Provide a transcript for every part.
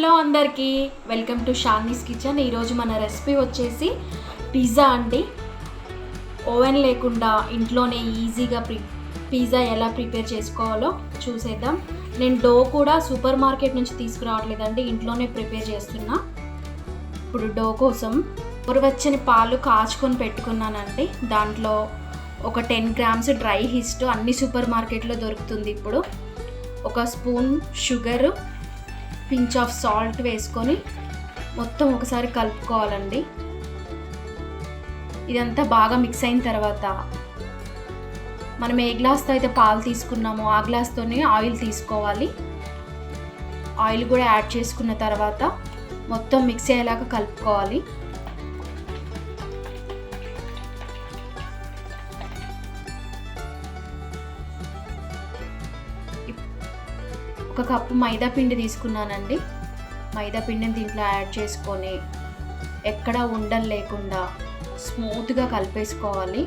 Hello అందరికీ, welcome to షార్నీస్ kitchen. ఈరోజు మన రెసిపీ వచ్చేసి పిజ్జా అండి. ఓవెన్ లేకుండా ఇంట్లోనే ఈజీగా పిజ్జా ఎలా ప్రిపేర్ చేసుకోవాలో చూసేద్దాం. నేను డో కూడా సూపర్ మార్కెట్ నుంచి తీసుకురావట్లేదండి, ఇంట్లోనే ప్రిపేర్ చేస్తున్నా. ఇప్పుడు డో కోసం గోరువెచ్చని పాలు కాచుకొని పెట్టుకున్నానండి. దాంట్లో ఒక 10 గ్రామ్స్ డ్రై ఈస్ట్, అన్ని సూపర్ మార్కెట్లో దొరుకుతుంది. ఇప్పుడు ఒక spoon sugar, pinch of salt వేసుకొని మొత్తం ఒకసారి కలుపుకోవాలండి. ఇదంతా బాగా మిక్స్ అయిన తర్వాత మనం ఏ గ్లాస్తో అయితే పాలు తీసుకున్నామో ఆ గ్లాస్తోనే ఆయిల్ తీసుకోవాలి. ఆయిల్ కూడా యాడ్ చేసుకున్న తర్వాత మొత్తం మిక్స్ అయ్యేలాగా కలుపుకోవాలి. ఒక కప్పు మైదా పిండి తీసుకున్నానండి. మైదా పిండిని దీంట్లో యాడ్ చేసుకొని ఎక్కడ ఉండలు లేకుండా స్మూత్గా కలిపేసుకోవాలి.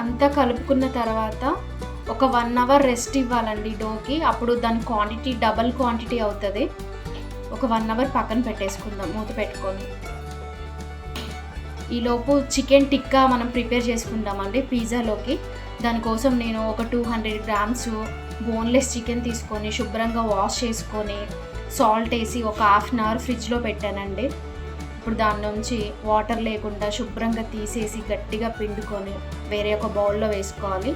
అంతా కలుపుకున్న తర్వాత ఒక 1 అవర్ రెస్ట్ ఇవ్వాలండి డోకి. అప్పుడు దాని క్వాంటిటీ డబల్ క్వాంటిటీ అవుతుంది. ఒక 1 అవర్ పక్కన పెట్టేసుకుందాం మూత పెట్టుకొని. ఈలోపు చికెన్ టిక్కా మనం ప్రిపేర్ చేసుకుంటామండి పిజ్జాలోకి. దానికోసం నేను ఒక 200 గ్రామ్స్ బోన్లెస్ చికెన్ తీసుకొని శుభ్రంగా వాష్ చేసుకొని సాల్ట్ వేసి ఒక హాఫ్ అన్ అవర్ ఫ్రిడ్జ్లో పెట్టానండి. ఇప్పుడు దాని నుంచి వాటర్ లేకుండా శుభ్రంగా తీసేసి గట్టిగా పిండుకొని వేరే ఒక బౌల్లో వేసుకోవాలి.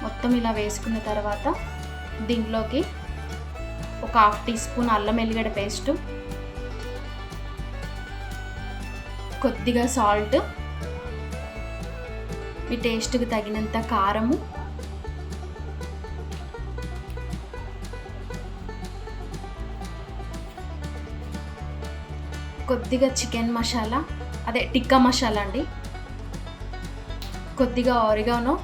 మొత్తం ఇలా వేసుకున్న తర్వాత దీంట్లోకి ఒక హాఫ్ టీ స్పూన్ అల్లం ఎల్లిగడ్డ పేస్ట్, కొద్దిగా సాల్ట్, మీ టేస్ట్కి తగినంత కారము, కొద్దిగా చికెన్ మసాలా, అదే టిక్కా మసాలా అండి, కొద్దిగా ఆరిగానో,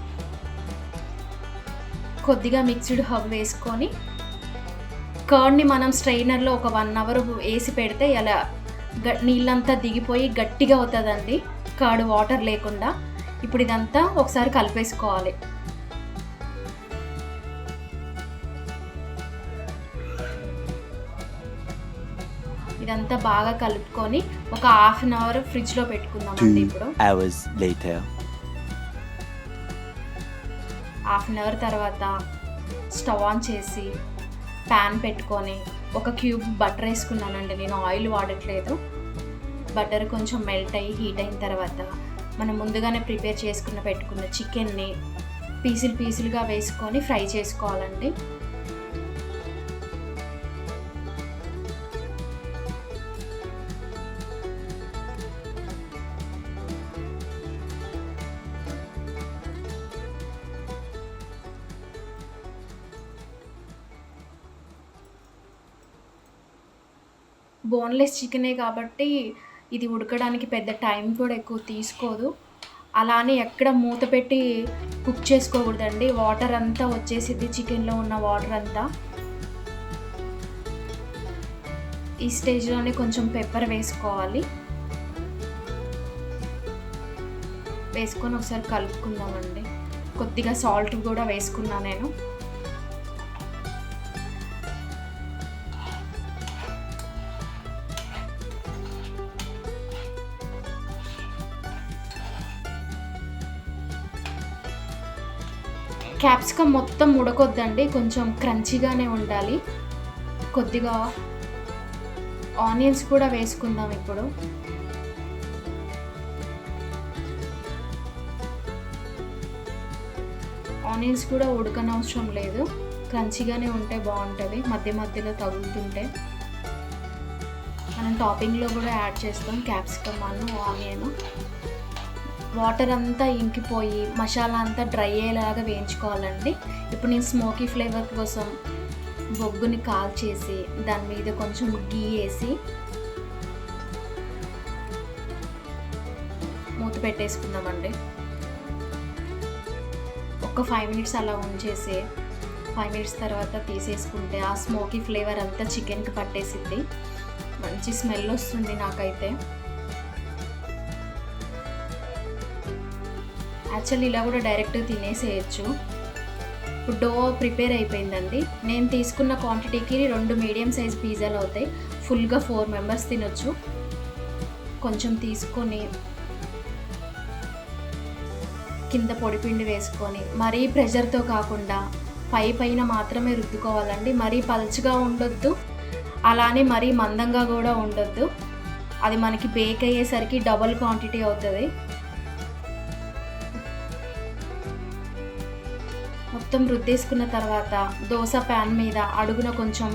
కొద్దిగా మిక్స్డ్ హర్బ్ వేసుకొని కర్డ్ని మనం స్ట్రైనర్లో ఒక 1 అవర్ వేసి పెడితే ఇలా నీళ్ళంతా దిగిపోయి గట్టిగా అవుతుందండి, కర్డ్ వాటర్ లేకుండా. ఇప్పుడు ఇదంతా ఒకసారి కలిపేసుకోవాలి. ఇదంతా బాగా కలుపుకొని ఒక హాఫ్ అన్ అవర్ ఫ్రిడ్జ్లో పెట్టుకుందామండి. ఇప్పుడు హాఫ్ అన్ అవర్ తర్వాత స్టవ్ ఆన్ చేసి ప్యాన్ పెట్టుకొని ఒక క్యూబ్ బటర్ వేసుకున్నానండి. నేను ఆయిల్ వాడట్లేదు. బటర్ కొంచెం మెల్ట్ అయ్యి హీట్ అయిన తర్వాత మనం ముందుగానే ప్రిపేర్ చేసుకున్న పెట్టుకున్న చికెన్ని పీసులుగా వేసుకొని ఫ్రై చేసుకోవాలండి. బోన్లెస్ చికెనే కాబట్టి ఇది ఉడకడానికి పెద్ద టైం కూడా ఎక్కువ తీసుకోదు. అలానే ఎక్కడ మూత పెట్టి కుక్ చేసుకోకూడదండి, వాటర్ అంతా వచ్చేసిద్ది, చికెన్లో ఉన్న వాటర్ అంతా. ఈ స్టేజ్లోనే కొంచెం పెప్పర్ వేసుకోవాలి. వేసుకొని ఒకసారి కలుపుకుందామండి. కొద్దిగా సాల్ట్ కూడా వేసుకున్నా నేను. క్యాప్సికమ్ మొత్తం ఉడకొద్దండి, కొంచెం క్రంచీగానే ఉండాలి. కొద్దిగా ఆనియన్స్ కూడా వేసుకుందాం. ఇప్పుడు ఆనియన్స్ కూడా ఉడకనవసరం లేదు, క్రంచీగానే ఉంటే బాగుంటుంది, మధ్య మధ్యలో తగులుతుంటే. మనం టాపింగ్లో కూడా యాడ్ చేస్తాం క్యాప్సికమ్ అను ఆనియన్. వాటర్ అంతా ఇంకిపోయి మసాలా అంతా డ్రై అయ్యేలాగా వేయించుకోవాలండి. ఇప్పుడు నేను స్మోకీ ఫ్లేవర్ కోసం బొగ్గుని కాల్చేసి దాని మీద కొంచెం గీ వేసి మూత పెట్టేసుకుందామండి. ఒక 5 minutes అలా ఉంచేసి 5 మినిట్స్ తర్వాత తీసేసుకుంటే ఆ స్మోకీ ఫ్లేవర్ అంతా చికెన్కి పట్టేసిద్ది. మంచి స్మెల్ వస్తుంది నాకైతే. యాక్చువల్లీ ఇలా కూడా డైరెక్ట్గా తినేసేయచ్చు. ఇప్పుడు డో ప్రిపేర్ అయిపోయిందండి. నేను తీసుకున్న క్వాంటిటీకి 2 మీడియం సైజ్ పిజ్జాలు అవుతాయి. ఫుల్గా 4 మెంబర్స్ తినొచ్చు. కొంచెం తీసుకొని కింద పొడిపిండి వేసుకొని మరీ ప్రెషర్తో కాకుండా పైన మాత్రమే రుద్దుకోవాలండి. మరీ పల్చగా ఉండొద్దు, అలానే మరీ మందంగా కూడా ఉండొద్దు. అది మనకి బేక్ అయ్యేసరికి డబుల్ క్వాంటిటీ అవుతుంది. మొత్తం రుద్దేసుకున్న తర్వాత దోశ ప్యాన్ మీద అడుగున కొంచెం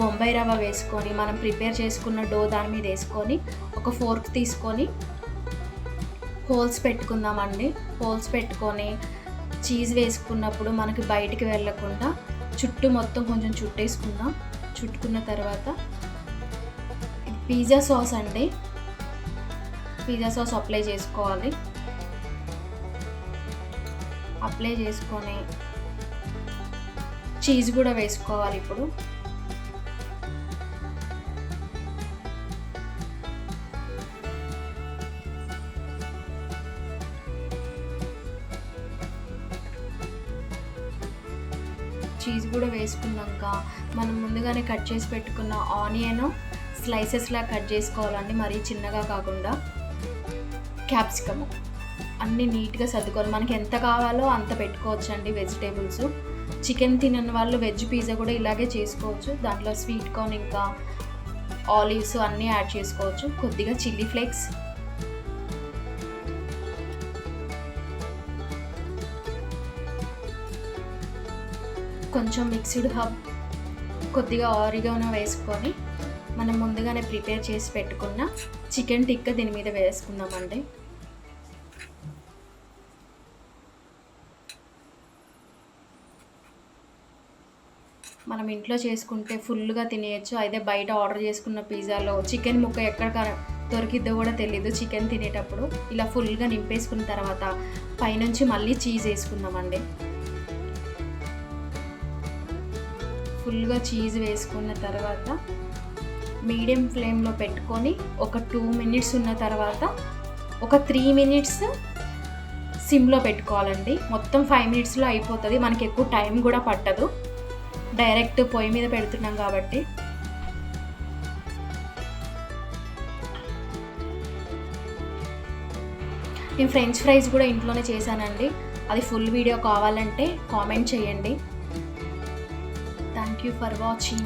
బొంబాయి రవ్వ వేసుకొని మనం ప్రిపేర్ చేసుకున్న డో దాని మీద వేసుకొని ఒక ఫోర్క్ తీసుకొని హోల్స్ పెట్టుకుందామండి. హోల్స్ పెట్టుకొని చీజ్ వేసుకున్నప్పుడు మనకి బయటికి వెళ్ళకుండా చుట్టూ మొత్తం కొంచెం చుట్టేసుకుందాం. చుట్టుకున్న తర్వాత పిజ్జా సాస్ అండి. పిజ్జా సాస్ అప్లై చేసుకోవాలి. అప్లై చేసుకొని చీజ్ కూడా వేసుకోవాలి. ఇప్పుడు చీజ్ కూడా వేసుకున్నాక మనం ముందుగానే కట్ చేసి పెట్టుకున్న ఆనియన్ స్లైసెస్లా కట్ చేసుకోవాలండి, మరీ చిన్నగా కాకుండా. క్యాప్సికమ్ అన్నీ నీట్గా సర్దుకోవాలి. మనకి ఎంత కావాలో అంత పెట్టుకోవచ్చు అండి వెజిటేబుల్స్. చికెన్ తినని వాళ్ళు వెజ్ పిజ్జా కూడా ఇలాగే చేసుకోవచ్చు. దాంట్లో స్వీట్ కార్న్ ఇంకా ఆలివ్స్ అన్నీ యాడ్ చేసుకోవచ్చు. కొద్దిగా చిల్లీ ఫ్లేక్స్, కొంచెం మిక్స్డ్ హర్బ్, కొద్దిగా ఆరిగానో వేసుకొని మనం ముందుగానే ప్రిపేర్ చేసి పెట్టుకున్న చికెన్ టిక్కా దీని మీద వేసుకుందామండి. మనం ఇంట్లో చేసుకుంటే ఫుల్గా తినేయచ్చు. అయితే బయట ఆర్డర్ చేసుకున్న పిజ్జాలో చికెన్ ముక్క ఎక్కడ దొరికిద్దో కూడా తెలీదు. చికెన్ తినేటప్పుడు ఇలా ఫుల్గా నింపేసుకున్న తర్వాత పైనుంచి మళ్ళీ చీజ్ వేసుకుందామండి. ఫుల్గా చీజ్ వేసుకున్న తర్వాత మీడియం ఫ్లేమ్లో పెట్టుకొని ఒక 2 మినిట్స్ ఉన్న తర్వాత ఒక 3 మినిట్స్ సిమ్లో పెట్టుకోవాలండి. మొత్తం 5 మినిట్స్లో అయిపోతుంది. మనకి ఎక్కువ టైం కూడా పట్టదు, డైరెక్ట్ పొయ్యి మీద పెడుతున్నాం కాబట్టి. నేను ఫ్రెంచ్ ఫ్రైస్ కూడా ఇంట్లోనే చేశానండి. అది ఫుల్ వీడియో కావాలంటే కామెంట్ చేయండి. Thank you for watching.